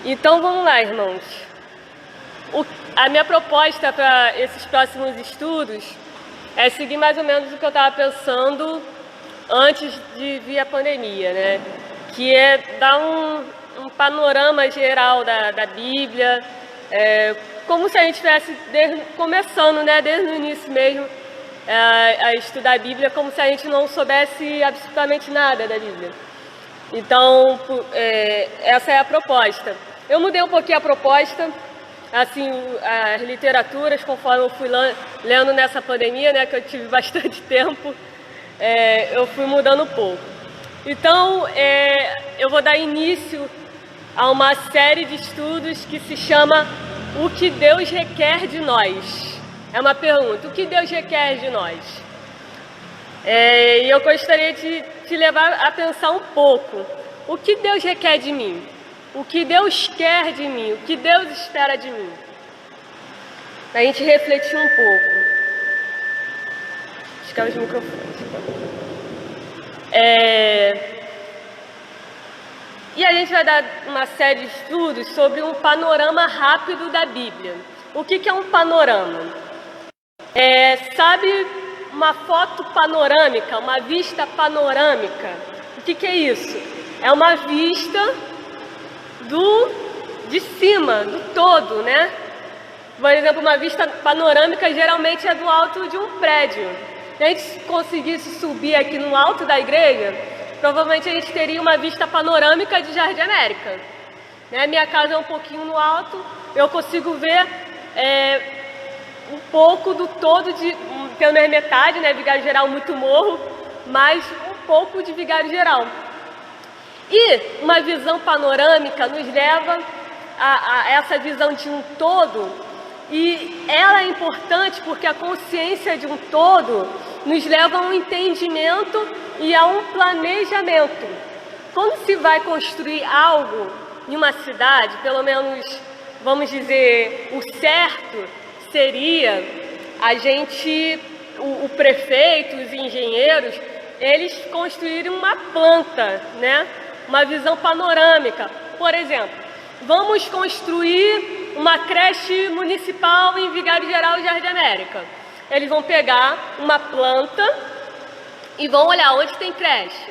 Então vamos lá, irmãos. A minha proposta para esses próximos estudos é seguir mais ou menos o que eu estava pensando antes de vir a pandemia, né? Que é dar um panorama geral da Bíblia, como se a gente estivesse começando, né, desde o início mesmo, a estudar a Bíblia, como se a gente não soubesse absolutamente nada da Bíblia. Então, essa é a proposta. Eu mudei um pouquinho a proposta, assim, as literaturas, conforme eu fui lendo nessa pandemia, né, que eu tive bastante tempo, eu fui mudando um pouco. Então, eu vou dar início a uma série de estudos que se chama O que Deus requer de nós. É uma pergunta, o que Deus requer de nós? E eu gostaria de te levar a pensar um pouco. O que Deus requer de mim? O que Deus quer de mim? O que Deus espera de mim? Para a gente refletir um pouco. Acho que é os microfones. E a gente vai dar uma série de estudos sobre um panorama rápido da Bíblia. O que é um panorama? Sabe, uma foto panorâmica, uma vista panorâmica? O que é isso? É uma vista de cima, do todo, né? Por exemplo, uma vista panorâmica geralmente é do alto de um prédio. Se a gente conseguisse subir aqui no alto da igreja, provavelmente a gente teria uma vista panorâmica de Jardim América. Né? Minha casa é um pouquinho no alto, eu consigo ver um pouco do todo, pelo menos metade, né? Vigário Geral, muito morro, mas um pouco de Vigário Geral. E uma visão panorâmica nos leva a essa visão de um todo, e ela é importante porque a consciência de um todo nos leva a um entendimento e a um planejamento. Quando se vai construir algo em uma cidade, pelo menos, vamos dizer, o certo seria a gente, o prefeito, os engenheiros, eles construírem uma planta, né? Uma visão panorâmica. Por exemplo, vamos construir uma creche municipal em Vigário Geral e Jardim América. Eles vão pegar uma planta e vão olhar onde tem creche.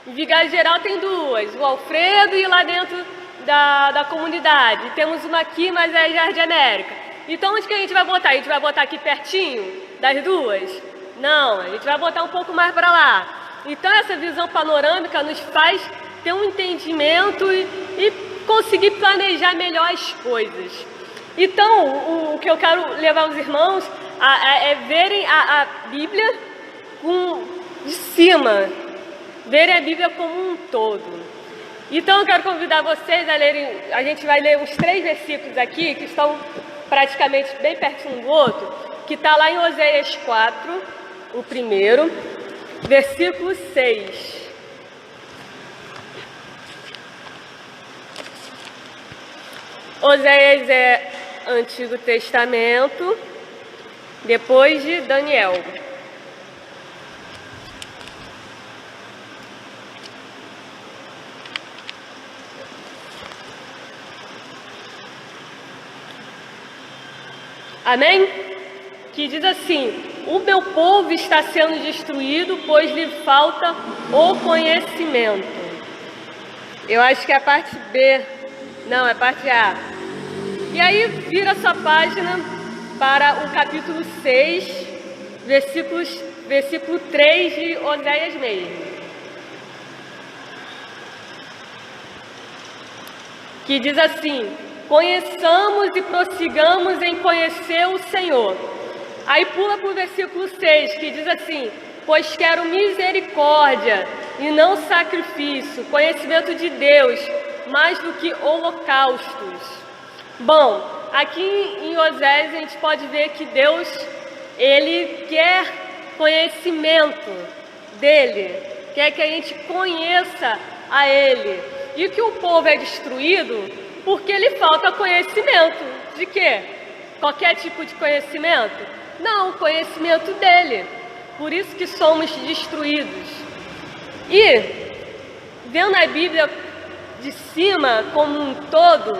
Em Vigário Geral tem duas, o Alfredo e lá dentro da comunidade. Temos uma aqui, mas é Jardim América. Então onde que a gente vai botar? A gente vai botar aqui pertinho das duas? Não, a gente vai botar um pouco mais para lá. Então essa visão panorâmica nos faz ter um entendimento e conseguir planejar melhor as coisas. Então, o que eu quero levar os irmãos é verem a Bíblia de cima, verem a Bíblia como um todo. Então, eu quero convidar vocês a lerem, a gente vai ler uns 3 versículos aqui, que estão praticamente bem pertinho um do outro, que está lá em Oséias 4, o primeiro, versículo 6. Oséias é Antigo Testamento, depois de Daniel. Amém? Que diz assim: o meu povo está sendo destruído, pois lhe falta o conhecimento. Eu acho que é a parte B. Não, é parte A. E aí, vira sua página para o capítulo 6, versículo 3 de Oséias mesmo. Que diz assim: conheçamos e prossigamos em conhecer o Senhor. Aí pula para o versículo 6, que diz assim: pois quero misericórdia e não sacrifício, conhecimento de Deus, mais do que holocaustos. Bom, aqui em Oséias a gente pode ver que Deus, Ele quer conhecimento dEle, quer que a gente conheça a Ele. E que o povo é destruído porque lhe falta conhecimento. De quê? Qualquer tipo de conhecimento? Não, o conhecimento dEle. Por isso que somos destruídos. E, vendo a Bíblia de cima como um todo,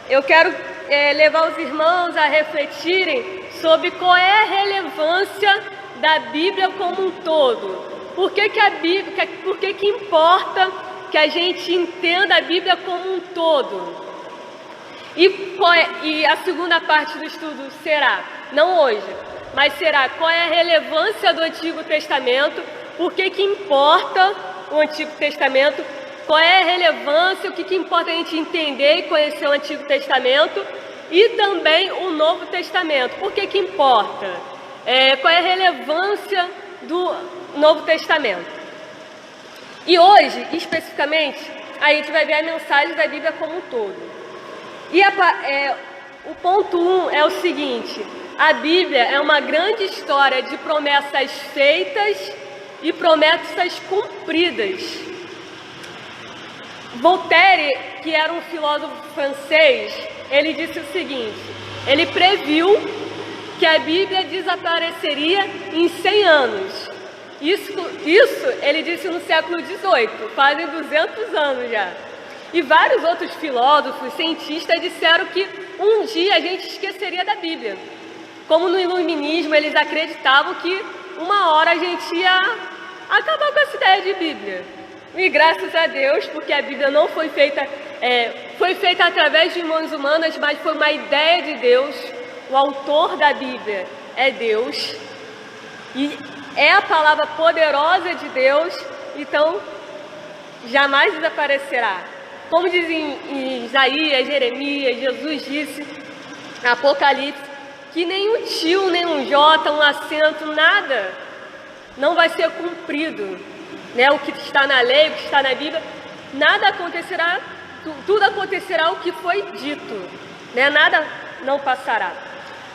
eu quero levar os irmãos a refletirem sobre qual é a relevância da Bíblia como um todo. Por que que importa que a gente entenda a Bíblia como um todo? E a segunda parte do estudo será, não hoje, mas será qual é a relevância do Antigo Testamento, por que que importa o Antigo Testamento, qual é a relevância, o que importa a gente entender e conhecer o Antigo Testamento e também o Novo Testamento, por que que importa, qual é a relevância do Novo Testamento. E hoje, especificamente, a gente vai ver a mensagem da Bíblia como um todo. E o ponto 1 é o seguinte: a Bíblia é uma grande história de promessas feitas e promessas cumpridas. Voltaire, que era um filósofo francês, ele disse o seguinte: ele previu que a Bíblia desapareceria em 100 anos. Isso ele disse no século XVIII, fazem 200 anos já. E vários outros filósofos, cientistas disseram que um dia a gente esqueceria da Bíblia. Como no Iluminismo, eles acreditavam que uma hora a gente ia acabar com essa ideia de Bíblia. E graças a Deus, porque a Bíblia não foi feita, foi feita através de mãos humanas, mas foi uma ideia de Deus. O autor da Bíblia é Deus. E é a palavra poderosa de Deus, então jamais desaparecerá. Como diz em Isaías, Jeremias, Jesus disse, Apocalipse, que nem um tio, nem um jota, um acento, nada não vai ser cumprido. Né? O que está na lei, o que está na Bíblia, nada acontecerá, tudo acontecerá o que foi dito. Né? Nada não passará.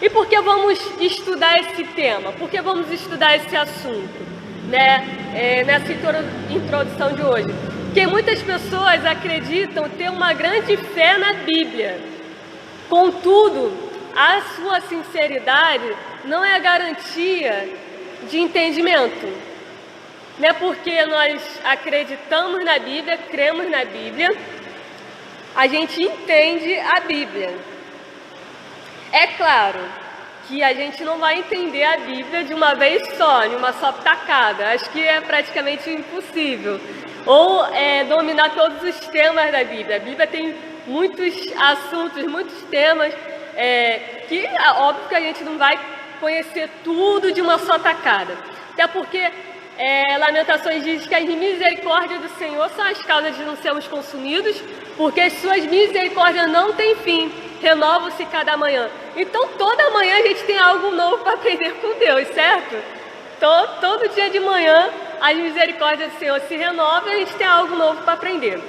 E por que vamos estudar esse tema? Por que vamos estudar esse assunto, né? Nessa introdução de hoje? Porque muitas pessoas acreditam ter uma grande fé na Bíblia. Contudo, a sua sinceridade não é a garantia de entendimento. Não é porque nós acreditamos na Bíblia, cremos na Bíblia, a gente entende a Bíblia. É claro que a gente não vai entender a Bíblia de uma vez só, em uma só tacada. Acho que é praticamente impossível. Ou dominar todos os temas da Bíblia. A Bíblia tem muitos assuntos, muitos temas, que é óbvio que a gente não vai conhecer tudo de uma só tacada. Até porque Lamentações diz que as misericórdias do Senhor são as causas de não sermos consumidos, porque as suas misericórdias não têm fim, renovam-se cada manhã. Então toda manhã a gente tem algo novo para aprender com Deus, certo? Todo dia de manhã as misericórdias do Senhor se renovam e a gente tem algo novo para aprender.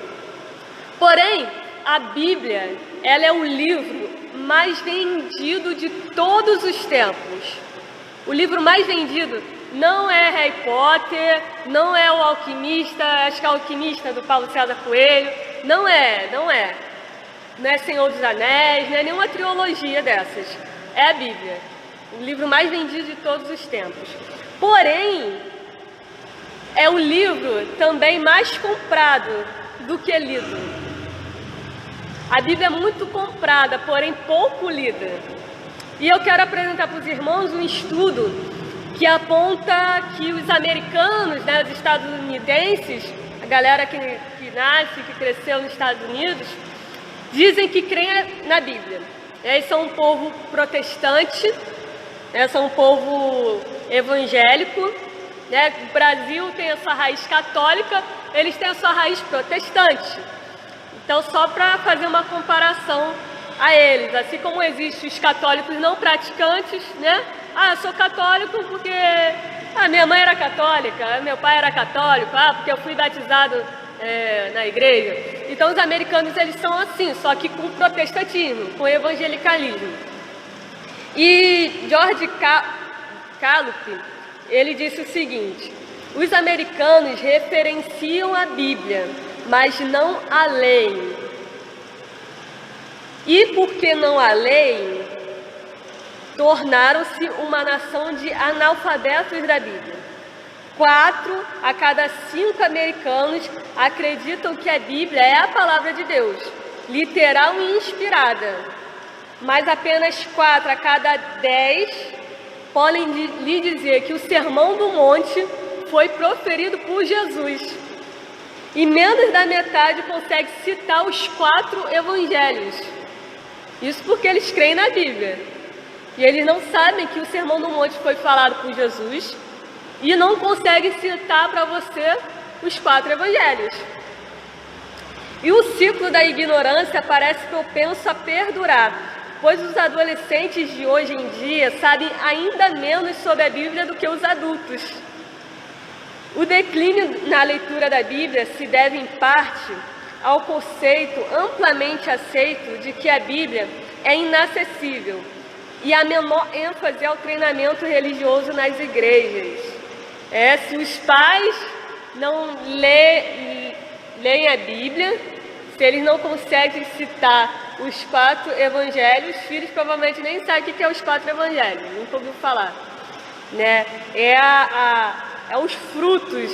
Porém, a Bíblia, ela é o livro mais vendido de todos os tempos. O livro mais vendido não é Harry Potter, não é o Alquimista, acho que é o Alquimista do Paulo César Coelho, não é Senhor dos Anéis, não é nenhuma trilogia dessas, é a Bíblia, o livro mais vendido de todos os tempos. Porém, é o livro também mais comprado do que lido. A Bíblia é muito comprada, porém pouco lida. E eu quero apresentar para os irmãos um estudo que aponta que os americanos, né, os estadunidenses, a galera que nasce, que cresceu nos Estados Unidos, dizem que creem na Bíblia. Eles são um povo protestante, né, são um povo evangélico. Né? O Brasil tem a sua raiz católica, eles têm a sua raiz protestante. Então, só para fazer uma comparação a eles, assim como existem os católicos não praticantes, né? Ah, eu sou católico porque minha mãe era católica, meu pai era católico, porque eu fui batizado na igreja. Então, os americanos, eles são assim, só que com protestantismo, com evangelicalismo. E George Callup, ele disse o seguinte: os americanos referenciam a Bíblia, mas não a leem. E porque não a leem, tornaram-se uma nação de analfabetos da Bíblia. 4 a cada 5 americanos acreditam que a Bíblia é a palavra de Deus, literal e inspirada. Mas apenas 4 a cada 10 podem lhe dizer que o Sermão do Monte foi proferido por Jesus. E menos da metade consegue citar os 4 evangelhos. Isso porque eles creem na Bíblia. E eles não sabem que o Sermão do Monte foi falado por Jesus e não conseguem citar para você os 4 evangelhos. E o ciclo da ignorância parece propenso a perdurar, pois os adolescentes de hoje em dia sabem ainda menos sobre a Bíblia do que os adultos. O declínio na leitura da Bíblia se deve, em parte, ao conceito amplamente aceito de que a Bíblia é inacessível e a menor ênfase ao treinamento religioso nas igrejas. Se os pais não leem a Bíblia, se eles não conseguem citar os 4 evangelhos, os filhos provavelmente nem sabem o que é os 4 evangelhos, nunca ouviu falar. Né? É os frutos,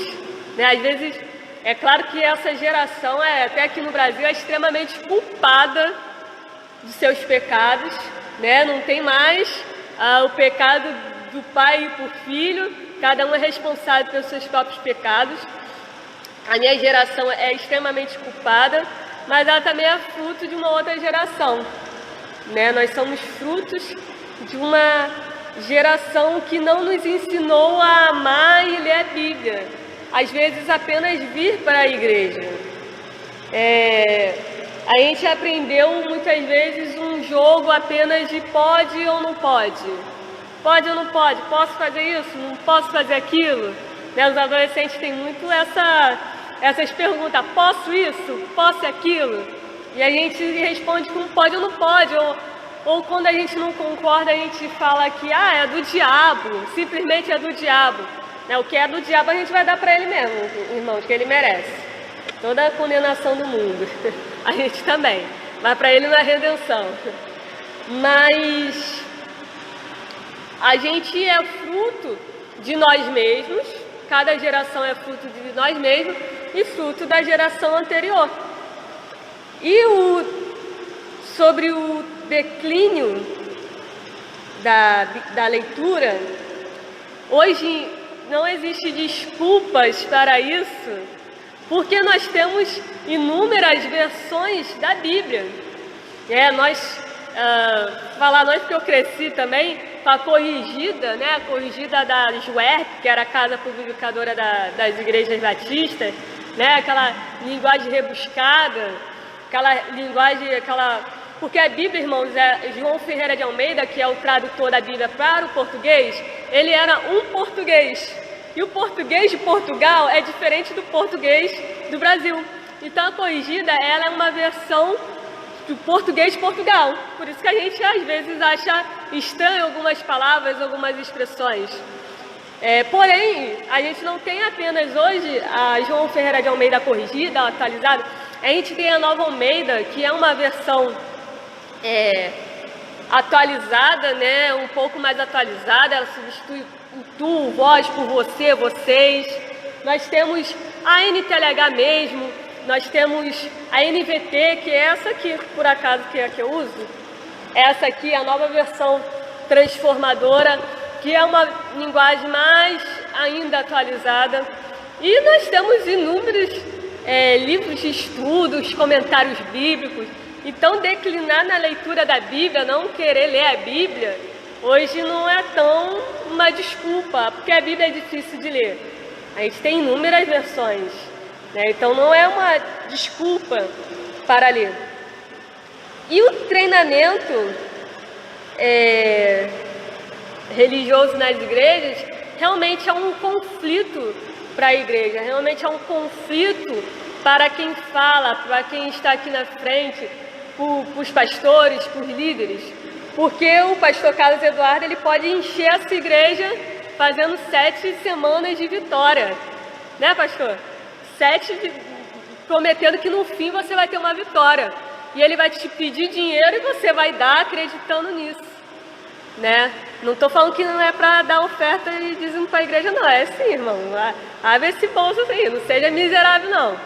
né? Às vezes, é claro que essa geração, até aqui no Brasil, é extremamente culpada dos seus pecados, né? Não tem mais o pecado do pai para o filho, cada um é responsável pelos seus próprios pecados. A minha geração é extremamente culpada, mas ela também é fruto de uma outra geração, né? Nós somos frutos de uma geração que não nos ensinou a amar e ler a Bíblia. Às vezes apenas vir para a igreja. A gente aprendeu muitas vezes um jogo apenas de pode ou não pode. Pode ou não pode? Posso fazer isso? Não posso fazer aquilo? Né? Os adolescentes têm muito essas perguntas. Posso isso? Posso aquilo? E a gente responde com pode ou não pode. Ou quando a gente não concorda, a gente fala que é do diabo, simplesmente é do diabo. O que é do diabo a gente vai dar para ele mesmo, irmãos, que ele merece. Toda a condenação do mundo, a gente também. Mas para ele não é redenção. Mas a gente é fruto de nós mesmos, cada geração é fruto de nós mesmos e fruto da geração anterior. E sobre o declínio da leitura, hoje não existe desculpas para isso, porque nós temos inúmeras versões da Bíblia. Nós porque eu cresci também com a corrigida, né? A corrigida da JUERP, que era a Casa Publicadora das Igrejas Batistas, né? Aquela linguagem rebuscada, porque a Bíblia, irmãos, João Ferreira de Almeida, que é o tradutor da Bíblia para o português, ele era um português. E o português de Portugal é diferente do português do Brasil. Então a corrigida, ela é uma versão do português de Portugal. Por isso que a gente às vezes acha estranho algumas palavras, algumas expressões. Porém, a gente não tem apenas hoje a João Ferreira de Almeida corrigida, atualizada. A gente tem a Nova Almeida, que é uma versão atualizada, né? Um pouco mais atualizada. Ela substitui o tu, vós por você, vocês. Nós temos a NTLH mesmo. Nós temos a NVT, que é essa aqui, por acaso, que é a que eu uso. Essa aqui é a nova versão transformadora, que é uma linguagem mais ainda atualizada. E nós temos inúmeros livros de estudos, comentários bíblicos. Então, declinar na leitura da Bíblia, não querer ler a Bíblia, hoje não é tão uma desculpa, porque a Bíblia é difícil de ler. A gente tem inúmeras versões, né? Então, não é uma desculpa para ler. E o treinamento religioso nas igrejas realmente é um conflito para a igreja, realmente é um conflito para quem fala, para quem está aqui na frente, para os pastores, para os líderes, porque o pastor Carlos Eduardo ele pode encher essa igreja fazendo 7 semanas de vitória, né, pastor? 7 prometendo que no fim você vai ter uma vitória, e ele vai te pedir dinheiro e você vai dar acreditando nisso, né? Não estou falando que não é para dar oferta e dízimo para a igreja, não. É sim, irmão. Abre esse bolso aí, não seja miserável, não.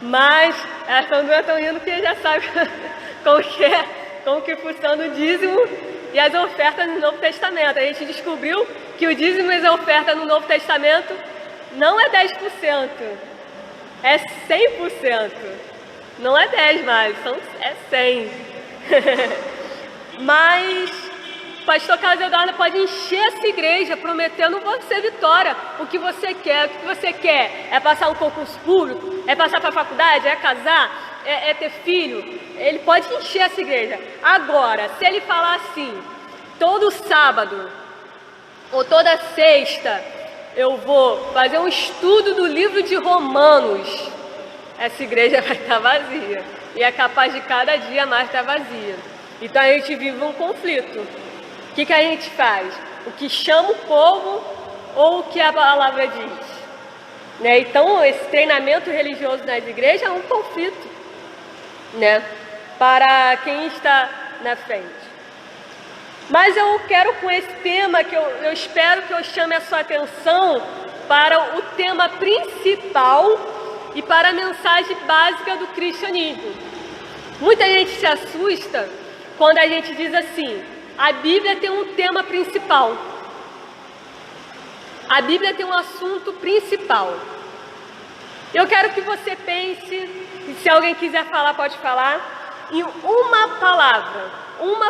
Mas elas estão rindo porque já sabe como que funciona o dízimo e as ofertas no Novo Testamento. A gente descobriu que o dízimo e as ofertas no Novo Testamento não é 10%, é 100%. Não é 10 mais, é 100. Mas o pastor Carlos Eduardo pode encher essa igreja prometendo você vitória. O que você quer? O que você quer? É passar um concurso público? É passar para a faculdade? É casar? É ter filho? Ele pode encher essa igreja. Agora, se ele falar assim, todo sábado ou toda sexta eu vou fazer um estudo do livro de Romanos, essa igreja vai estar vazia. E é capaz de cada dia mais estar vazia. Então a gente vive um conflito. O que a gente faz? O que chama o povo ou o que a palavra diz? Né? Então esse treinamento religioso nas igrejas é um conflito, né? Para quem está na frente. Mas eu quero com esse tema, que eu espero que eu chame a sua atenção para o tema principal e para a mensagem básica do cristianismo. Muita gente se assusta quando a gente diz assim, a Bíblia tem um tema principal. A Bíblia tem um assunto principal. Eu quero que você pense, e se alguém quiser falar, pode falar, em uma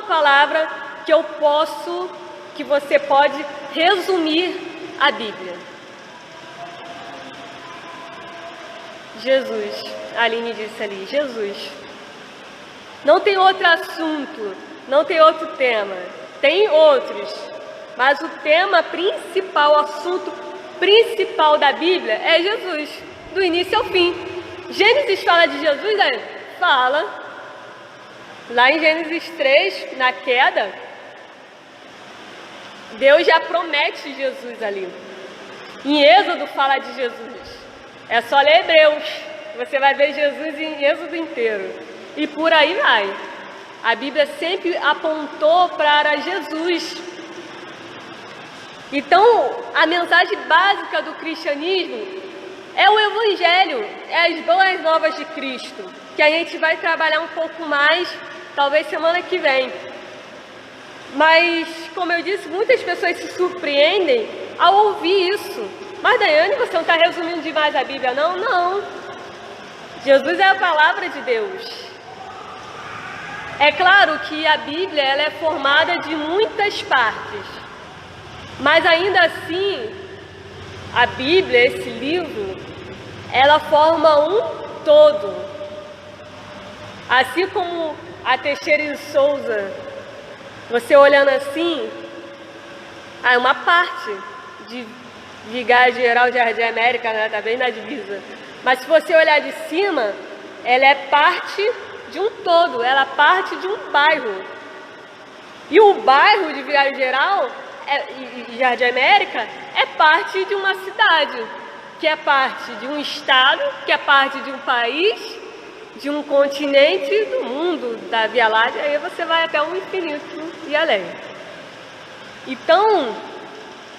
palavra que você pode resumir a Bíblia. Jesus. A Aline disse ali, Jesus. Não tem outro assunto, não tem outro tema. Tem outros, mas o tema principal, o assunto principal da Bíblia é Jesus, do início ao fim. Gênesis fala de Jesus, né? Fala. Lá em Gênesis 3, na queda, Deus já promete Jesus ali. Em Êxodo fala de Jesus. É só ler Hebreus, você vai ver Jesus em Êxodo inteiro. E por aí vai. A Bíblia sempre apontou para Jesus. Então, a mensagem básica do cristianismo é o Evangelho, é as boas novas de Cristo, que a gente vai trabalhar um pouco mais, talvez semana que vem. Mas, como eu disse, muitas pessoas se surpreendem ao ouvir isso. Mas, Daiane, você não está resumindo demais a Bíblia, não? Não. Jesus é a palavra de Deus. É claro que a Bíblia ela é formada de muitas partes. Mas, ainda assim, a Bíblia, esse livro, ela forma um todo. Assim como a Teixeira de Souza, você olhando assim, é uma parte de Vigário Geral de Jardim América, né? Tá bem na divisa. Mas se você olhar de cima, ela é parte de um todo, ela é parte de um bairro. E o bairro de Vigário Geral e Jardim América é parte de uma cidade, que é parte de um estado, que é parte de um país, de um continente, do mundo, da Via Láctea, aí você vai até o infinito e além. Então,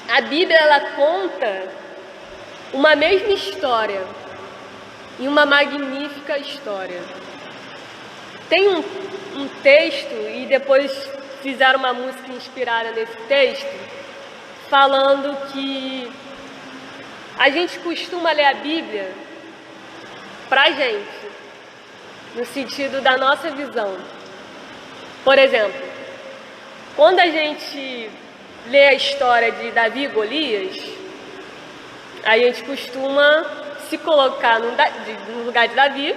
a Bíblia ela conta uma mesma história e uma magnífica história. Tem um texto, e depois fizeram uma música inspirada nesse texto, falando que a gente costuma ler a Bíblia pra gente, no sentido da nossa visão. Por exemplo, quando a gente lê a história de Davi e Golias, a gente costuma se colocar no lugar de Davi,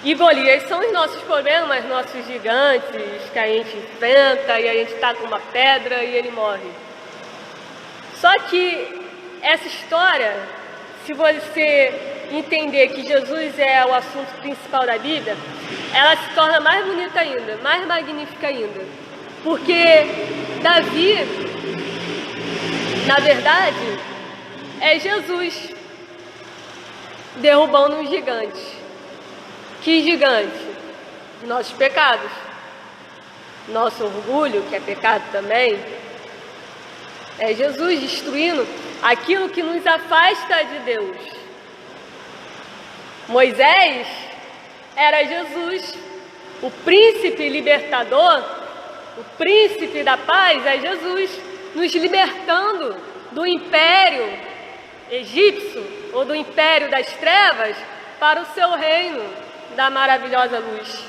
e Golias são os nossos problemas, nossos gigantes que a gente enfrenta e a gente tá com uma pedra e ele morre. Só que essa história, se você entender que Jesus é o assunto principal da Bíblia, ela se torna mais bonita ainda, mais magnífica ainda. Porque Davi, na verdade, é Jesus derrubando um gigante. Que gigante? Nossos pecados. Nosso orgulho, que é pecado também. É Jesus destruindo aquilo que nos afasta de Deus. Moisés era Jesus, o príncipe libertador, o príncipe da paz é Jesus, nos libertando do império egípcio ou do império das trevas para o seu reino da maravilhosa luz.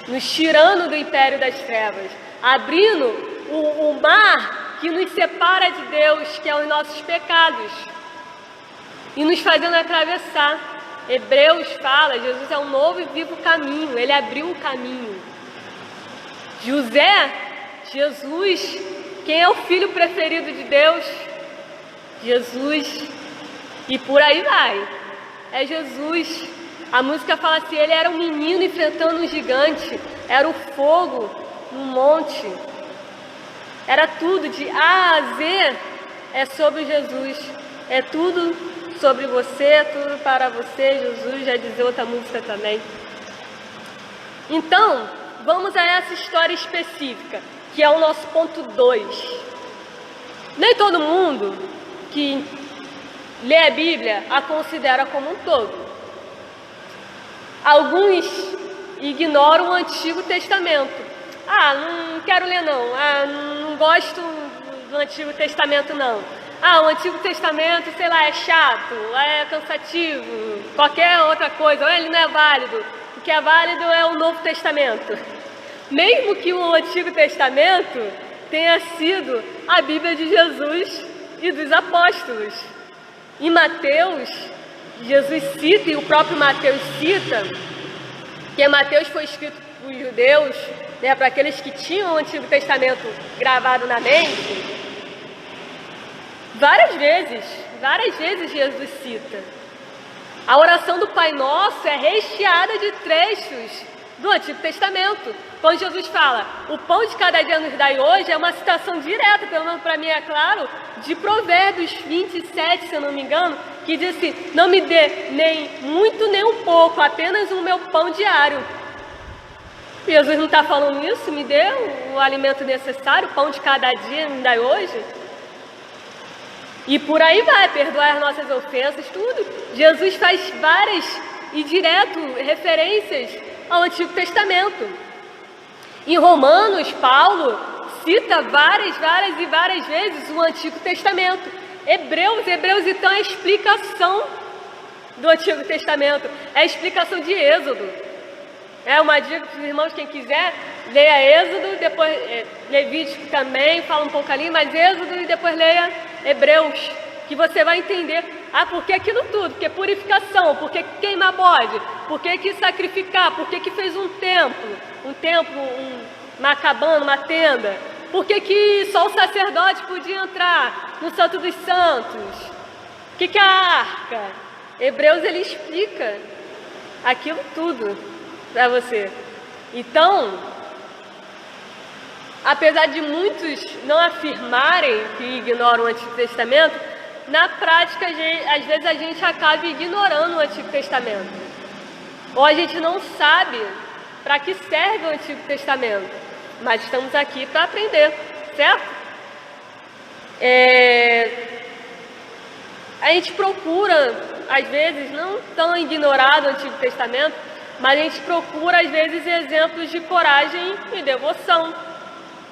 Nos tirando do império das trevas, abrindo o mar que nos separa de Deus, que é os nossos pecados, e nos fazendo atravessar. Hebreus fala, Jesus é um novo e vivo caminho, ele abriu o caminho. Jesus, quem é o filho preferido de Deus? Jesus, e por aí vai, é Jesus. A música fala assim, ele era um menino enfrentando um gigante, era o fogo no monte, era tudo, de A a Z, é sobre Jesus, é tudo sobre você, tudo para você, Jesus, já dizia outra música também. Então, vamos a essa história específica, que é o nosso ponto 2. Nem todo mundo que lê a Bíblia a considera como um todo. Alguns ignoram o Antigo Testamento. Não quero ler não. Não gosto do Antigo Testamento não. O Antigo Testamento, sei lá, é chato, é cansativo, qualquer outra coisa, ou ele não é válido. O que é válido é o Novo Testamento. Mesmo que o Antigo Testamento tenha sido a Bíblia de Jesus e dos apóstolos. Em Mateus, Jesus cita, e o próprio Mateus cita, que Mateus foi escrito para os judeus, né, para aqueles que tinham o Antigo Testamento gravado na mente. Várias vezes Jesus cita. A oração do Pai Nosso é recheada de trechos do Antigo Testamento. Quando Jesus fala, o pão de cada dia nos dai hoje, é uma citação direta, pelo menos para mim é claro, de Provérbios 27, se eu não me engano, que diz assim, não me dê nem muito nem um pouco, apenas o meu pão diário. Jesus não está falando isso, me dê o alimento necessário, o pão de cada dia me dai hoje. E por aí vai, perdoar as nossas ofensas, tudo. Jesus faz várias e direto referências ao Antigo Testamento. Em Romanos, Paulo cita várias vezes o Antigo Testamento. Hebreus então é a explicação do Antigo Testamento, é a explicação de Êxodo. É uma dica para os irmãos, quem quiser, leia Êxodo, depois Levítico também, fala um pouco ali, mas Êxodo e depois leia Hebreus, que você vai entender, por que aquilo tudo, por que purificação, por que queimar bode, por que sacrificar, por que fez um templo, uma cabana, uma tenda, por que só o sacerdote podia entrar no Santo dos Santos, o que é a arca. Hebreus, ele explica aquilo tudo para você. Então, apesar de muitos não afirmarem que ignoram o Antigo Testamento, na prática, às vezes a gente acaba ignorando o Antigo Testamento. Ou a gente não sabe para que serve o Antigo Testamento. Mas estamos aqui para aprender, certo? A gente procura, às vezes, não tão ignorar o Antigo Testamento, mas a gente procura, às vezes, exemplos de coragem e devoção,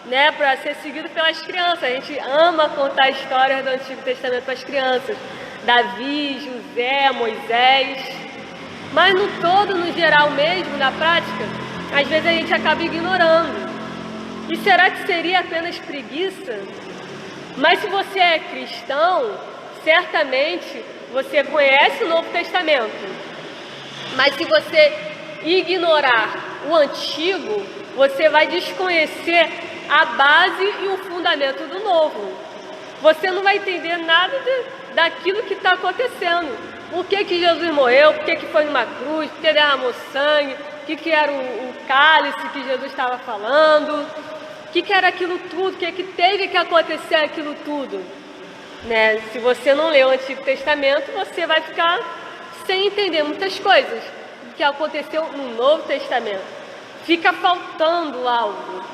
né, para ser seguido pelas crianças. A gente ama contar histórias do Antigo Testamento para as crianças. Davi, José, Moisés. Mas no todo, no geral mesmo, na prática, às vezes a gente acaba ignorando. E será que seria apenas preguiça? Mas se você é cristão, certamente você conhece o Novo Testamento. Mas se você ignorar o Antigo, você vai desconhecer a base e o fundamento do Novo. Você não vai entender nada daquilo que está acontecendo. Por que Jesus morreu? Por que foi numa cruz? Por que derramou sangue? O que era o cálice que Jesus estava falando? O que era aquilo tudo? O que teve que acontecer aquilo tudo? Né? Se você não lê o Antigo Testamento, você vai ficar sem entender muitas coisas que aconteceu no Novo Testamento. Fica faltando algo.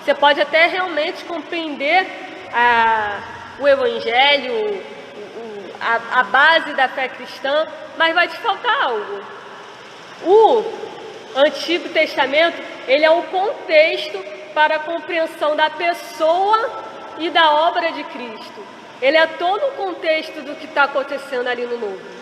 Você pode até realmente compreender o Evangelho, a base da fé cristã, mas vai te faltar algo. O Antigo Testamento, ele é o contexto para a compreensão da pessoa e da obra de Cristo. Ele é todo o contexto do que está acontecendo ali no Novo.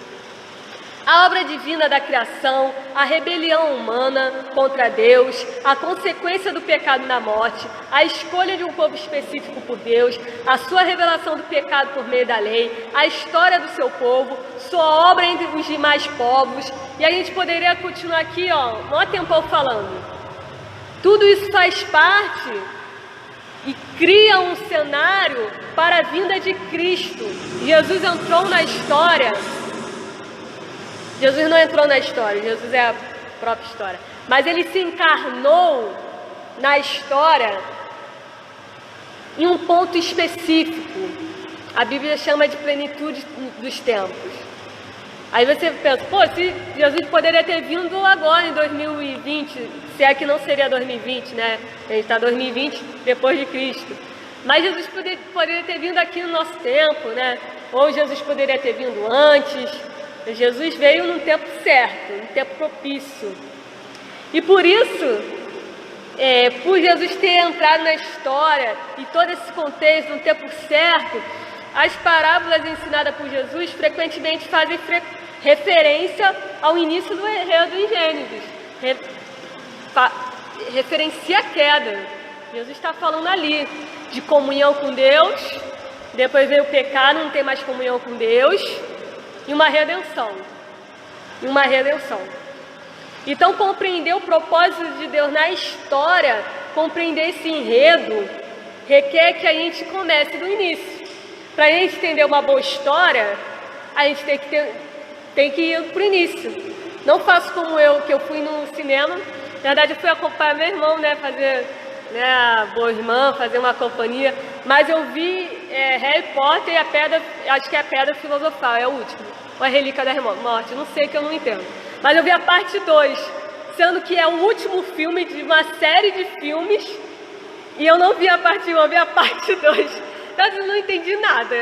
A obra divina da criação, a rebelião humana contra Deus, a consequência do pecado na morte, a escolha de um povo específico por Deus, a sua revelação do pecado por meio da lei, a história do seu povo, sua obra entre os demais povos. E a gente poderia continuar aqui, maior tempo falando. Tudo isso faz parte e cria um cenário para a vinda de Cristo. Jesus entrou na história. Jesus não entrou na história, Jesus é a própria história. Mas ele se encarnou na história em um ponto específico. A Bíblia chama de plenitude dos tempos. Aí você pensa, se Jesus poderia ter vindo agora em 2020, se é que não seria 2020, né? A gente está em 2020 depois de Cristo. Mas Jesus poderia ter vindo aqui no nosso tempo, né? Ou Jesus poderia ter vindo antes. Jesus veio num tempo certo, num tempo propício. E por isso, por Jesus ter entrado na história e todo esse contexto, no tempo certo, as parábolas ensinadas por Jesus frequentemente fazem referência ao início do enredo em Gênesis. Referencia a queda. Jesus está falando ali de comunhão com Deus, depois veio o pecado, não tem mais comunhão com Deus, e uma redenção. Então, compreender o propósito de Deus na história, compreender esse enredo, requer que a gente comece do início. Para a gente entender uma boa história, a gente tem que ir para o início. Não faço como que eu fui no cinema. Na verdade, eu fui acompanhar meu irmão, fazer a boa irmã, fazer uma companhia. Mas eu vi Harry Potter e a Pedra, acho que é a Pedra Filosofal, é o último. Ou a Relíquia da Morte, não sei, que eu não entendo. Mas eu vi a parte 2, sendo que é o último filme de uma série de filmes. E eu não vi a parte 1, eu vi a parte 2. Então eu não entendi nada.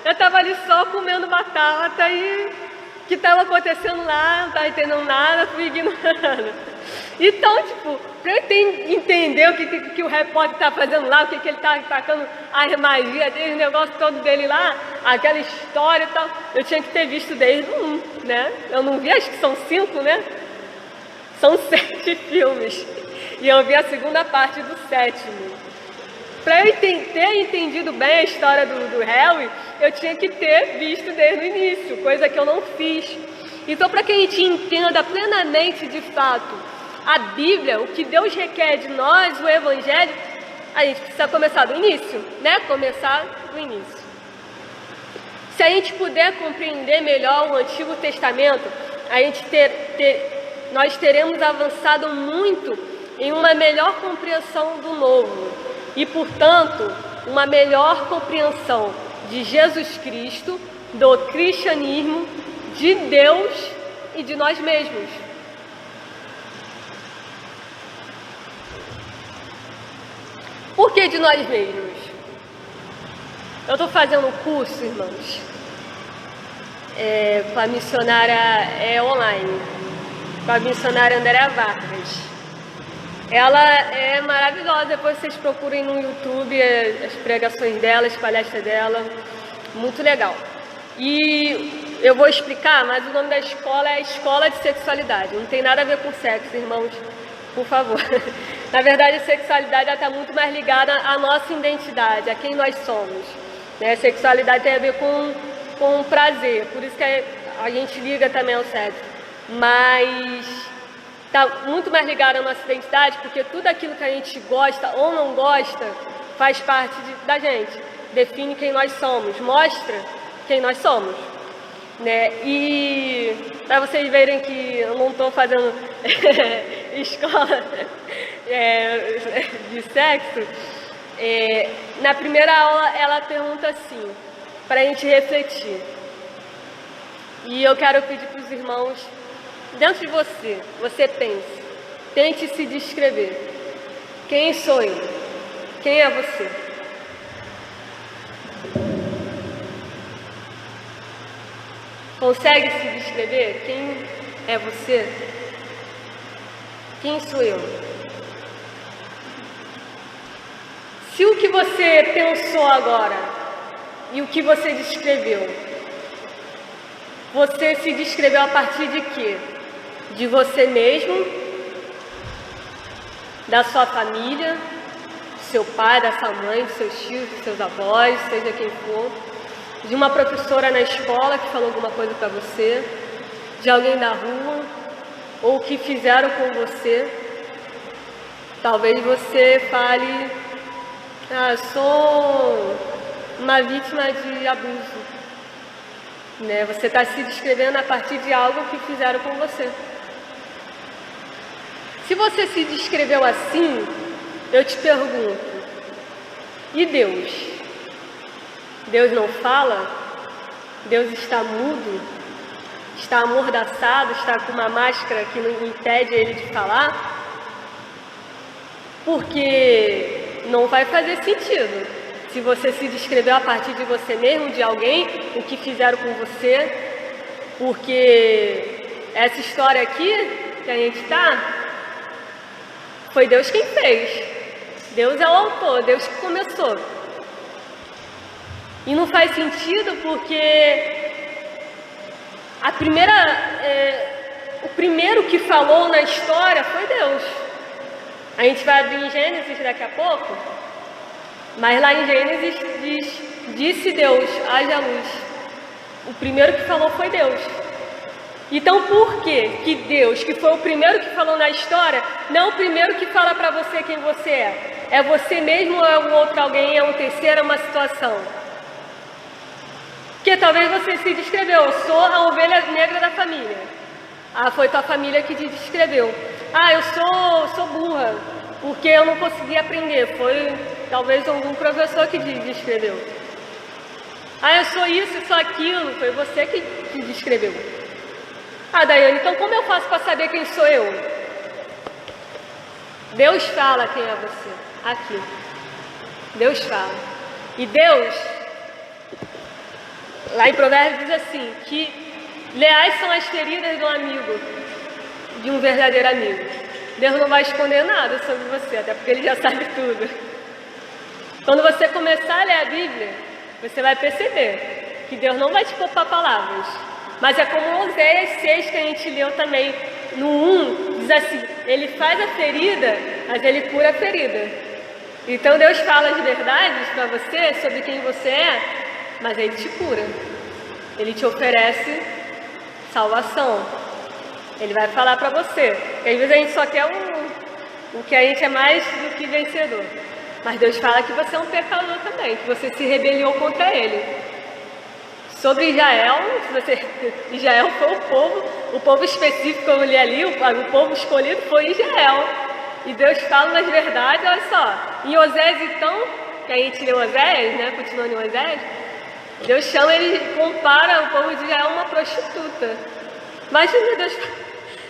Eu estava ali só comendo batata e o que estava acontecendo lá, não estava entendendo nada, fui ignorando. Então, para eu entender o que o Harry Potter está fazendo lá, o que ele está atacando a magia dele, o negócio todo dele lá, aquela história e tal, eu tinha que ter visto desde o 1, né? Eu não vi, acho que são 5, né? São 7 filmes. E eu vi a segunda parte do 7º. Para eu ter entendido bem a história do Harry, eu tinha que ter visto desde o início, coisa que eu não fiz. Então, para que a gente entenda plenamente, de fato, a Bíblia, o que Deus requer de nós, o Evangelho, a gente precisa começar do início, né? Começar do início. Se a gente puder compreender melhor o Antigo Testamento, nós teremos avançado muito em uma melhor compreensão do Novo. E, portanto, uma melhor compreensão de Jesus Cristo, do cristianismo, de Deus e de nós mesmos. Por que de nós mesmos? Eu estou fazendo um curso, irmãos, com a missionária online, com a missionária Andréa Vargas. Ela é maravilhosa, depois vocês procurem no YouTube as pregações dela, as palestras dela, muito legal. E eu vou explicar, mas o nome da escola é Escola de Sexualidade, não tem nada a ver com sexo, irmãos, por favor. Na verdade, a sexualidade está muito mais ligada à nossa identidade, a quem nós somos. Né? A sexualidade tem a ver com prazer, por isso que a gente liga também ao sexo. Mas está muito mais ligado à nossa identidade, porque tudo aquilo que a gente gosta ou não gosta faz parte da gente, define quem nós somos, mostra quem nós somos, né? E para vocês verem que eu não estou fazendo escola de sexo, na primeira aula ela pergunta assim, para a gente refletir, e eu quero pedir para os irmãos, dentro de você pense, tente se descrever. Quem sou eu? Quem é você? Consegue se descrever? Quem é você? Quem sou eu? Se o que você pensou agora e o que você descreveu, você se descreveu a partir de quê? De você mesmo, da sua família, do seu pai, da sua mãe, dos seus tios, dos seus avós, seja quem for, de uma professora na escola que falou alguma coisa para você, de alguém da rua, ou que fizeram com você. Talvez você fale: ah, sou uma vítima de abuso. Né? Você está se descrevendo a partir de algo que fizeram com você. Se você se descreveu assim, eu te pergunto: e Deus? Deus não fala? Deus está mudo? Está amordaçado? Está com uma máscara que não impede ele de falar? Porque não vai fazer sentido. Se você se descreveu a partir de você mesmo, de alguém, o que fizeram com você, porque essa história aqui que a gente está, foi Deus quem fez. Deus é o autor, Deus que começou. E não faz sentido porque o primeiro que falou na história foi Deus. A gente vai abrir em Gênesis daqui a pouco, mas lá em Gênesis diz: disse Deus, haja luz. O primeiro que falou foi Deus. Então por que Deus, que foi o primeiro que falou na história, não é o primeiro que fala para você quem você é? É você mesmo ou é um outro alguém, é um terceiro, é uma situação? Porque talvez você se descreveu: eu sou a ovelha negra da família. Ah, foi tua família que te descreveu. Ah, eu sou burra, porque eu não consegui aprender. Foi talvez algum professor que te descreveu. Ah, eu sou isso, eu sou aquilo. Foi você que te descreveu. Ah, Daiane, então como eu faço para saber quem sou eu? Deus fala quem é você. Aqui. Deus fala. E Deus, lá em Provérbios diz assim, que leais são as feridas do amigo, de um verdadeiro amigo. Deus não vai esconder nada sobre você, até porque Ele já sabe tudo. Quando você começar a ler a Bíblia, você vai perceber que Deus não vai te poupar palavras. Mas é como Oséias 6 que a gente leu também. No 1, diz assim: Ele faz a ferida, mas Ele cura a ferida. Então Deus fala as verdades para você, sobre quem você é, mas Ele te cura. Ele te oferece salvação. Ele vai falar para você. Porque às vezes a gente só quer o que a gente é mais do que vencedor. Mas Deus fala que você é um pecador também, que você se rebeliou contra Ele. Sobre Israel, Israel foi o povo específico, como eu li ali, o povo escolhido foi Israel. E Deus fala nas verdades, olha só. Em Oséias, então, que a gente leu Oséias, né? Continuando em Oséias, Deus chama, Ele compara o povo de Israel a uma prostituta. Imagina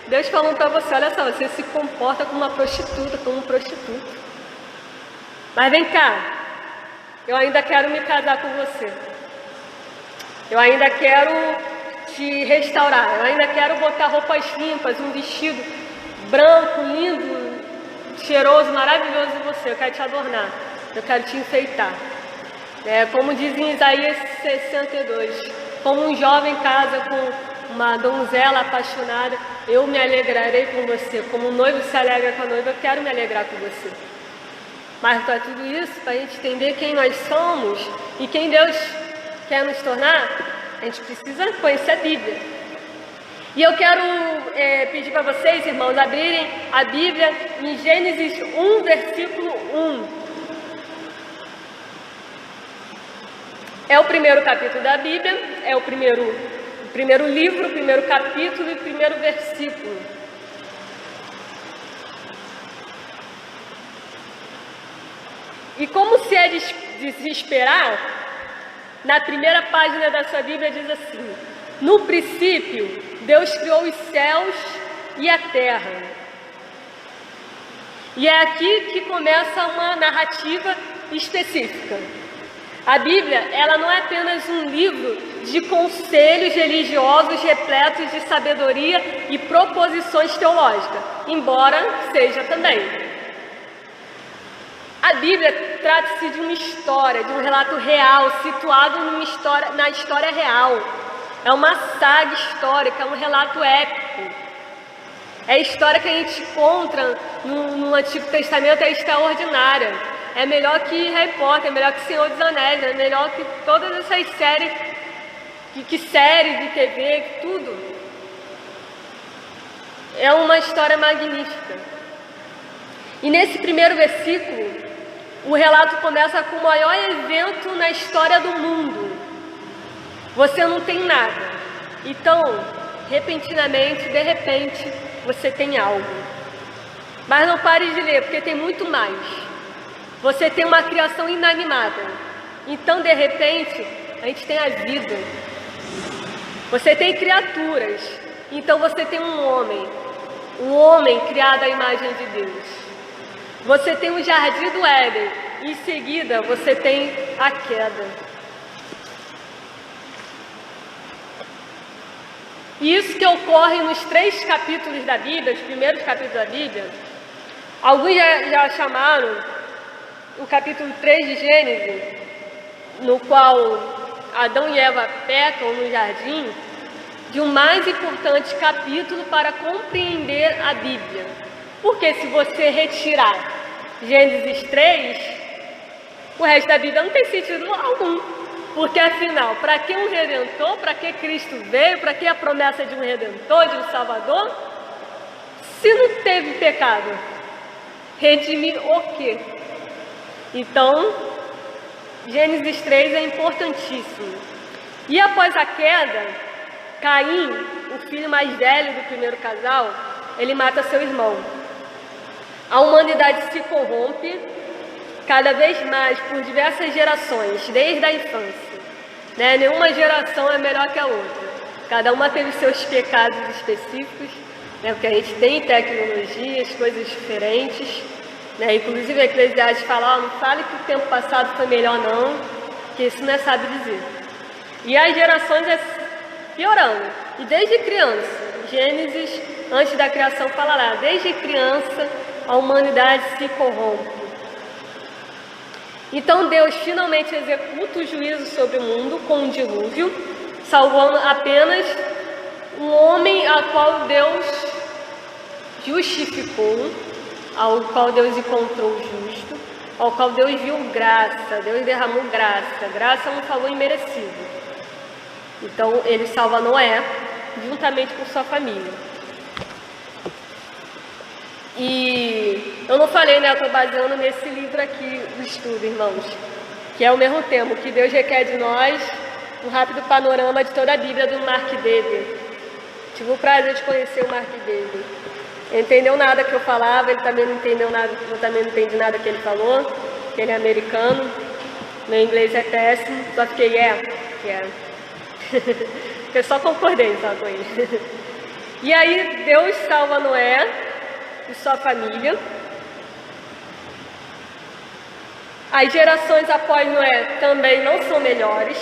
Deus falando para você: olha só, você se comporta como uma prostituta, como um prostituto. Mas vem cá, eu ainda quero me casar com você. Eu ainda quero te restaurar. Eu ainda quero botar roupas limpas, um vestido branco, lindo, cheiroso, maravilhoso em você. Eu quero te adornar. Eu quero te enfeitar. Como diz em Isaías 62, como um jovem casa com uma donzela apaixonada, eu me alegrarei com você. Como um noivo se alegra com a noiva, eu quero me alegrar com você. Mas para tudo isso, para a gente entender quem nós somos e quem Deus quer nos tornar, a gente precisa conhecer a Bíblia. E eu quero pedir para vocês, irmãos, abrirem a Bíblia em Gênesis 1, versículo 1. É o primeiro capítulo da Bíblia, é o primeiro livro, o primeiro capítulo e o primeiro versículo. E como se é de se esperar, na primeira página da sua Bíblia diz assim: no princípio, Deus criou os céus e a terra. E é aqui que começa uma narrativa específica. A Bíblia, ela não é apenas um livro de conselhos religiosos repletos de sabedoria e proposições teológicas, embora seja também. A Bíblia trata-se de uma história, de um relato real, situado na história real. É uma saga histórica, é um relato épico. É a história que a gente encontra no Antigo Testamento, é extraordinária. É melhor que Harry Potter, é melhor que Senhor dos Anéis, é melhor que todas essas séries, que séries de TV, que tudo. É uma história magnífica. E nesse primeiro versículo, o relato começa com o maior evento na história do mundo. Você não tem nada. Então, repentinamente, de repente, você tem algo. Mas não pare de ler, porque tem muito mais. Você tem uma criação inanimada. Então, de repente, a gente tem a vida. Você tem criaturas. Então, você tem um homem criado à imagem de Deus. Você tem o jardim do Éden. Em seguida, você tem a queda. E isso que ocorre nos 3 capítulos da Bíblia, os primeiros capítulos da Bíblia, alguns já chamaram o capítulo 3 de Gênesis, no qual Adão e Eva pecam no jardim, de um mais importante capítulo para compreender a Bíblia. Porque se você retirar Gênesis 3, o resto da Bíblia não tem sentido algum. Porque afinal, para que um Redentor, para que Cristo veio, para que a promessa de um Redentor, de um Salvador, se não teve pecado? Redimir o quê? Então, Gênesis 3 é importantíssimo. E após a queda, Caim, o filho mais velho do primeiro casal, ele mata seu irmão. A humanidade se corrompe cada vez mais por diversas gerações, desde a infância. Nenhuma geração é melhor que a outra. Cada uma teve seus pecados específicos, porque a gente tem tecnologias, coisas diferentes. Inclusive a Eclesiastes fala, não fale que o tempo passado foi melhor não, que isso não é sabe dizer. E as gerações é piorando. E desde criança, Gênesis, antes da criação, fala lá, desde criança a humanidade se corrompe. Então Deus finalmente executa o juízo sobre o mundo com um dilúvio, salvando apenas um homem ao qual Deus justificou, ao qual Deus encontrou justo, ao qual Deus viu graça, Deus derramou graça. Graça é um favor imerecido. Então ele salva Noé, juntamente com sua família. E eu não falei, eu estou baseando nesse livro aqui do estudo, irmãos, que é o mesmo tema, que Deus requer de nós, um rápido panorama de toda a Bíblia do Mark Dever. Tive o prazer de conhecer o Mark Dever. Ele entendeu nada que eu falava, ele também não entendeu nada, eu também não entendi nada que ele falou, que ele é americano, meu inglês é péssimo, só fiquei, eu só concordei só com ele. E aí Deus salva Noé e sua família. As gerações após Noé também não são melhores.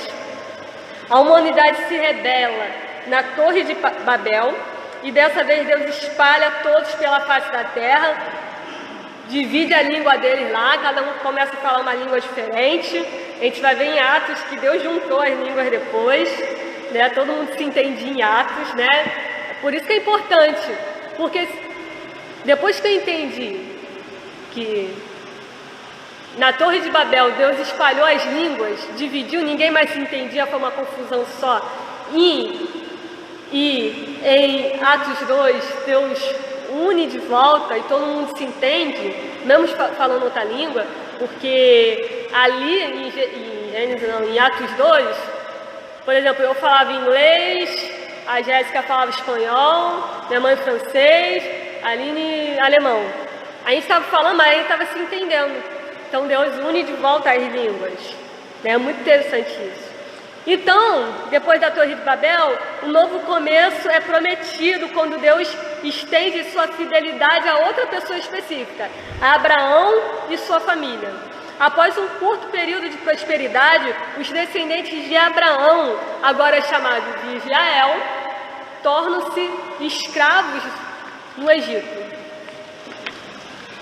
A humanidade se rebela na Torre de Babel, e dessa vez Deus espalha todos pela face da terra, divide a língua deles lá, cada um começa a falar uma língua diferente. A gente vai ver em Atos que Deus juntou as línguas depois, todo mundo se entendia em Atos, Por isso que é importante, porque depois que eu entendi que na Torre de Babel Deus espalhou as línguas, dividiu, ninguém mais se entendia, foi uma confusão só. E em Atos 2, Deus une de volta e todo mundo se entende, mesmo falando outra língua, porque ali em Atos 2, por exemplo, eu falava inglês, a Jéssica falava espanhol, minha mãe francês, a Aline alemão. A gente estava falando, mas a gente estava se entendendo. Então Deus une de volta as línguas. É muito interessante isso. Então, depois da Torre de Babel, um novo começo é prometido quando Deus estende sua fidelidade a outra pessoa específica, a Abraão e sua família. Após um curto período de prosperidade, os descendentes de Abraão, agora chamados de Israel, tornam-se escravos no Egito.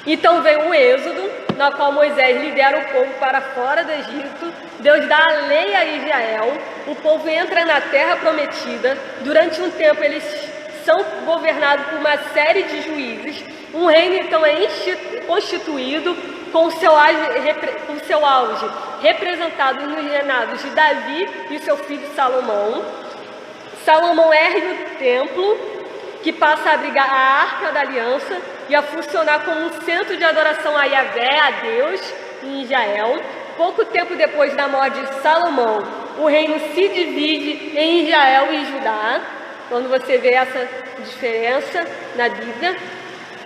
Então vem o Êxodo, na qual Moisés lidera o povo para fora do Egito. Deus dá a lei a Israel, o povo entra na terra prometida. Durante um tempo eles são governados por uma série de juízes. Um reino então é constituído com seu auge representado nos reinados de Davi e seu filho Salomão. Salomão ergue o templo, que passa a abrigar a Arca da Aliança e a funcionar como um centro de adoração a Yahvé, a Deus, em Israel. Pouco tempo depois da morte de Salomão, o reino se divide em Israel e Judá. Quando você vê essa diferença na Bíblia,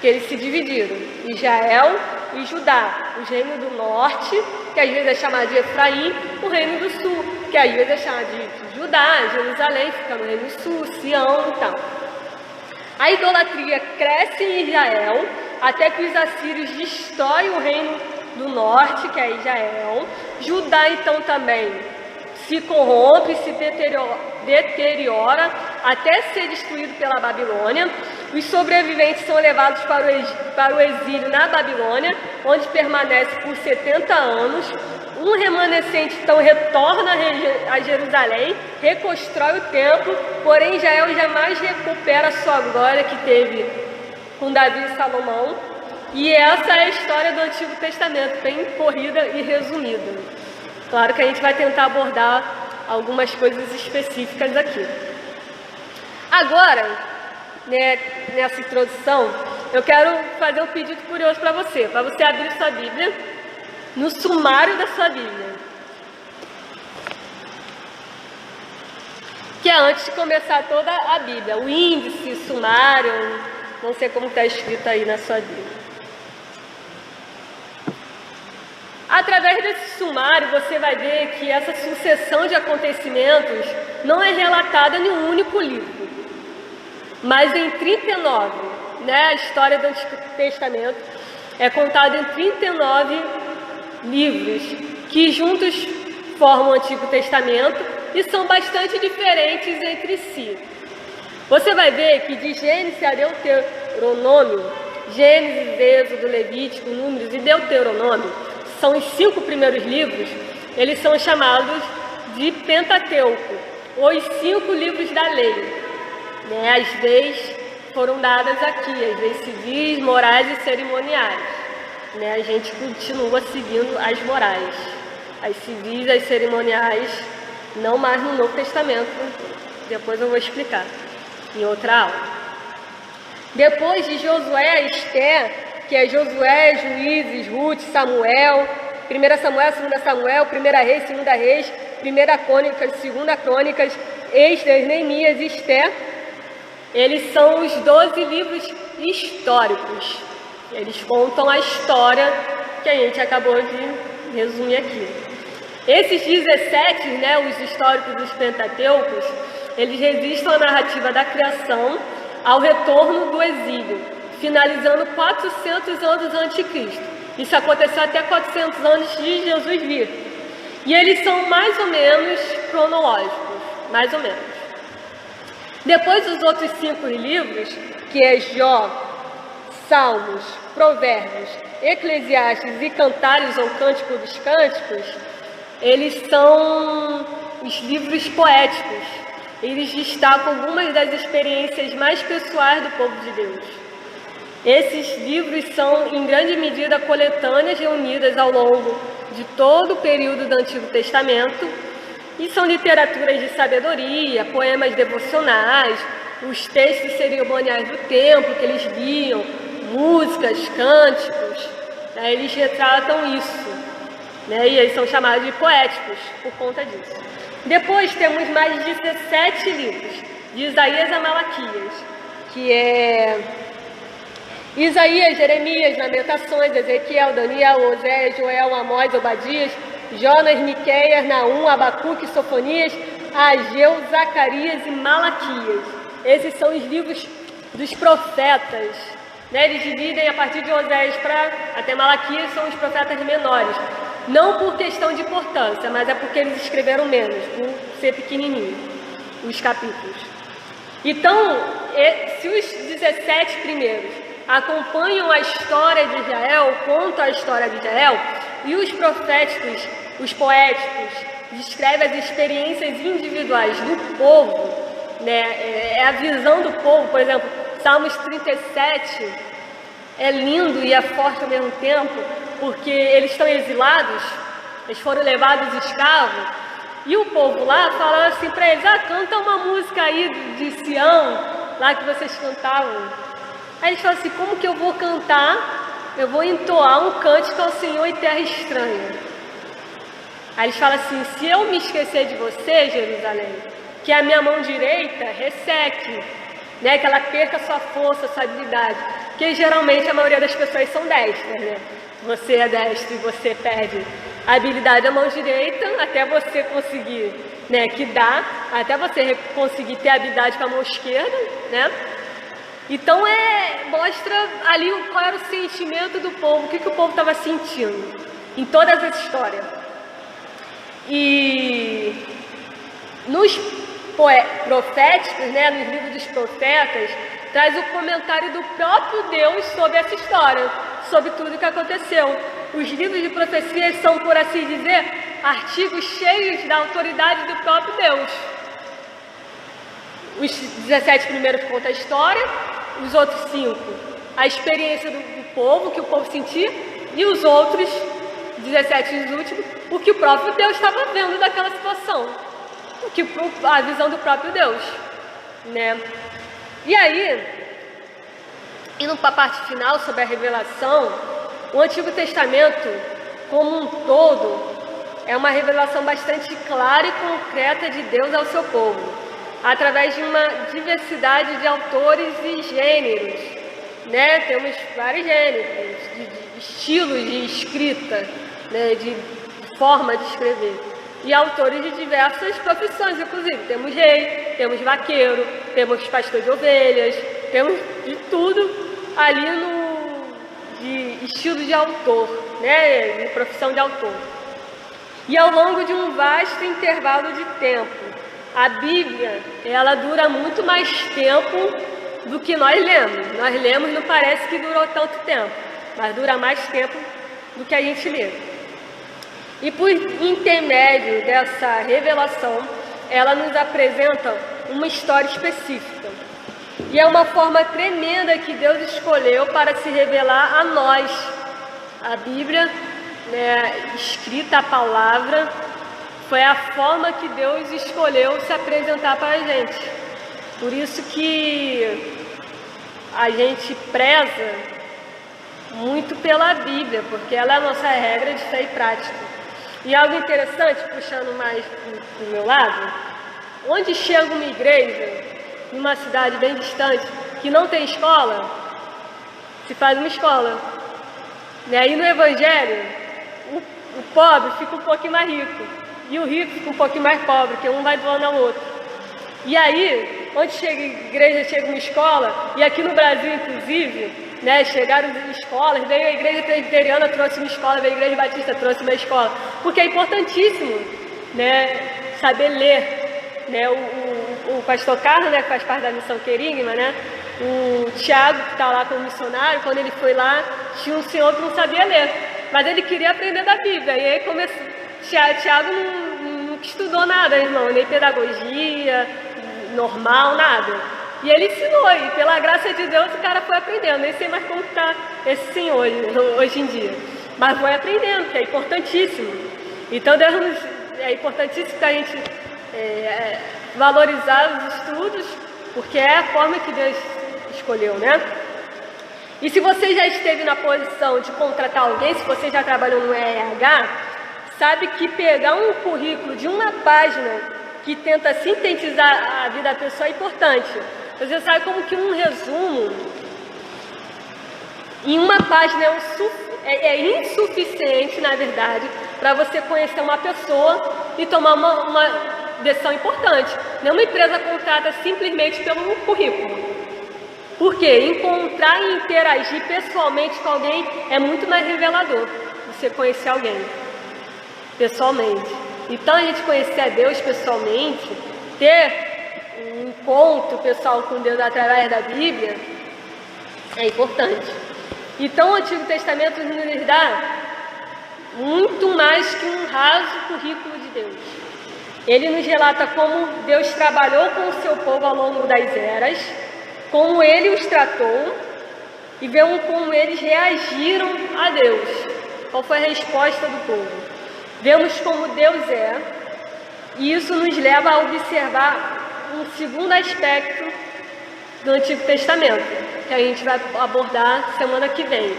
que eles se dividiram, Israel e Judá. O reino do norte, que às vezes é chamado de Efraim, o reino do sul, que às vezes é chamado de Judá, Jerusalém, fica no reino sul, Sião e tal. A idolatria cresce em Israel, até que os assírios destroem o reino do norte, que é Israel. Judá, então, também se corrompe, se deteriora, até ser destruído pela Babilônia. Os sobreviventes são levados para o exílio na Babilônia, onde permanece por 70 anos. Um remanescente, então, retorna a Jerusalém, reconstrói o templo, porém Israel jamais recupera a sua glória que teve com Davi e Salomão. E essa é a história do Antigo Testamento, bem corrida e resumida. Claro que a gente vai tentar abordar algumas coisas específicas aqui. Agora, né, nessa introdução, eu quero fazer um pedido curioso para você abrir sua Bíblia no sumário da sua Bíblia, que é antes de começar toda a Bíblia, o índice, sumário, não sei como está escrito aí na sua Bíblia. Através desse sumário, você vai ver que essa sucessão de acontecimentos não é relatada em um único livro, mas em 39, né? A história do Antigo Testamento é contada em 39 livros, que juntos formam o Antigo Testamento e são bastante diferentes entre si. Você vai ver que de Gênesis a Deuteronômio, Gênesis, Êxodo, Levítico, Números e Deuteronômio, são os 5 primeiros livros, eles são chamados de Pentateuco, ou os 5 livros da lei. Né? As leis foram dadas aqui, as leis civis, morais e cerimoniais. Né? A gente continua seguindo as morais, as civis, as cerimoniais, não mais no Novo Testamento. Depois eu vou explicar em outra aula. Depois de Josué e Esther, que é Josué, Juízes, Ruth, Samuel, 1 Samuel, 2 Samuel, 1 Reis, 2 Reis, 1 Crônicas, 2 Crônicas, Esdras, Neemias e Esther, eles são os 12 livros históricos. Eles contam a história que a gente acabou de resumir aqui. Esses 17, né, os históricos dos Pentateucos, eles registram a narrativa da criação ao retorno do exílio, finalizando 400 anos antes de Cristo. Isso aconteceu até 400 anos de Jesus vir. E eles são mais ou menos cronológicos, mais ou menos. Depois dos outros 5 livros, que é Jó, Salmos, Provérbios, Eclesiastes e Cantares ou Cântico dos Cânticos, eles são os livros poéticos. Eles destacam algumas das experiências mais pessoais do povo de Deus. Esses livros são, em grande medida, coletâneas reunidas ao longo de todo o período do Antigo Testamento e são literaturas de sabedoria, poemas devocionais, os textos cerimoniais do templo que eles liam, músicas, cânticos, né? Eles retratam isso, né? E eles são chamados de poéticos por conta disso. Depois temos mais 17 livros, de Isaías a Malaquias, que é Isaías, Jeremias, Lamentações, Ezequiel, Daniel, Oséias, Joel, Amós, Obadias, Jonas, Miqueias, Naum, Abacuque, Sofonias, Ageu, Zacarias e Malaquias. Esses são os livros dos profetas. Né? Eles dividem a partir de Oséias até Malaquias, são os profetas menores. Não por questão de importância, mas é porque eles escreveram menos, por ser pequenininho, os capítulos. Então, se os 17 primeiros acompanham a história de Israel, contam a história de Israel, e os proféticos, os poéticos, descrevem as experiências individuais do povo, né? É a visão do povo. Por exemplo, Salmos 37 é lindo e é forte ao mesmo tempo, porque eles estão exilados, eles foram levados escravos, e o povo lá fala assim para eles: canta uma música aí de Sião, lá que vocês cantavam. Aí eles falam assim: como que eu vou cantar? Eu vou entoar um cântico ao Senhor em terra estranha. Aí eles falam assim: se eu me esquecer de você, Jerusalém, que a minha mão direita resseque, né, que ela perca sua força, sua habilidade. Porque geralmente a maioria das pessoas são destras, né? Você é destro e você perde a habilidade da mão direita até você conseguir, né, que dá, até você conseguir ter a habilidade com a mão esquerda, né? Então mostra ali qual era o sentimento do povo, o que o povo estava sentindo em todas as histórias. E nos proféticos, né, nos livros dos profetas, traz o comentário do próprio Deus sobre essa história, sobre tudo o que aconteceu. Os livros de profecias são, por assim dizer, artigos cheios da autoridade do próprio Deus. Os 17 primeiros contam a história, os outros 5 a experiência do povo, que o povo sentia, e os outros 17 os últimos, o que o próprio Deus estava vendo daquela situação, a visão do próprio Deus, né? E aí, indo para a parte final sobre a revelação, o Antigo Testamento, como um todo, é uma revelação bastante clara e concreta de Deus ao seu povo, através de uma diversidade de autores e gêneros, né? Temos vários gêneros, de estilos de escrita, né? De forma de escrever. E autores de diversas profissões, inclusive. Temos rei, temos vaqueiro, temos pastor de ovelhas, temos de tudo ali de estilo de autor, né? De profissão de autor. E ao longo de um vasto intervalo de tempo, a Bíblia, ela dura muito mais tempo do que nós lemos. Nós lemos, não parece que durou tanto tempo, mas dura mais tempo do que a gente lê. E por intermédio dessa revelação, ela nos apresenta uma história específica. E é uma forma tremenda que Deus escolheu para se revelar a nós. A Bíblia, né, escrita, a palavra, foi a forma que Deus escolheu se apresentar para a gente. Por isso que a gente preza muito pela Bíblia, porque ela é a nossa regra de fé e prática. E algo interessante, puxando mais para o meu lado, onde chega uma igreja, numa cidade bem distante, que não tem escola, se faz uma escola. E aí no Evangelho, o pobre fica um pouquinho mais rico, e o rico fica um pouquinho mais pobre, porque um vai doando ao outro. E aí, onde chega a igreja, chega uma escola, e aqui no Brasil, inclusive, né, chegaram escolas, veio a igreja presbiteriana, trouxe uma escola, veio a igreja batista, trouxe uma escola, porque é importantíssimo, né, saber ler, né, o pastor Carlos, né, que faz parte da missão Querigma, né, o Tiago, que está lá como missionário, quando ele foi lá, tinha um senhor que não sabia ler, mas ele queria aprender da Bíblia, e aí começou, Tiago não estudou nada, irmão, nem pedagogia, normal, nada. E ele ensinou, e pela graça de Deus o cara foi aprendendo. Nem sei mais como está esse senhor hoje em dia. Mas foi aprendendo, que é importantíssimo. Então é importantíssimo que a gente valorizar os estudos, porque é a forma que Deus escolheu, né? E se você já esteve na posição de contratar alguém, se você já trabalhou no RH, sabe que pegar um currículo de uma página que tenta sintetizar a vida da pessoa é importante. Você sabe como que um resumo em uma página é insuficiente, na verdade, para você conhecer uma pessoa e tomar uma decisão importante. Nenhuma empresa contrata simplesmente pelo currículo. Por quê? Encontrar e interagir pessoalmente com alguém é muito mais revelador, você conhecer alguém. pessoalmente. Então a gente conhecer a Deus pessoalmente, ter um encontro pessoal com Deus através da Bíblia, é importante. Então o Antigo Testamento nos dá muito mais que um raso currículo de Deus. Ele nos relata como Deus trabalhou com o seu povo ao longo das eras, como Ele os tratou e vemos como eles reagiram a Deus. Qual foi a resposta do povo? Vemos como Deus é, e isso nos leva a observar um segundo aspecto do Antigo Testamento, que a gente vai abordar semana que vem,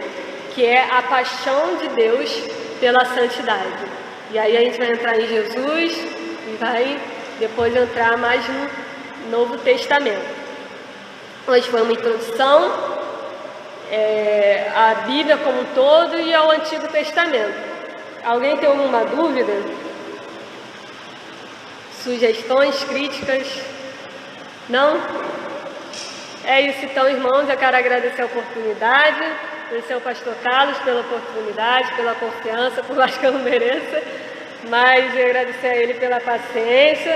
que é a paixão de Deus pela santidade. E aí a gente vai entrar em Jesus e vai depois entrar mais no Novo Testamento. Hoje foi uma introdução à Bíblia como um todo e ao Antigo Testamento. Alguém tem alguma dúvida? Sugestões, críticas? Não? É isso então, irmãos. Eu quero agradecer a oportunidade, agradecer ao pastor Carlos pela oportunidade, pela confiança, por mais que eu não mereça, mas agradecer a ele pela paciência.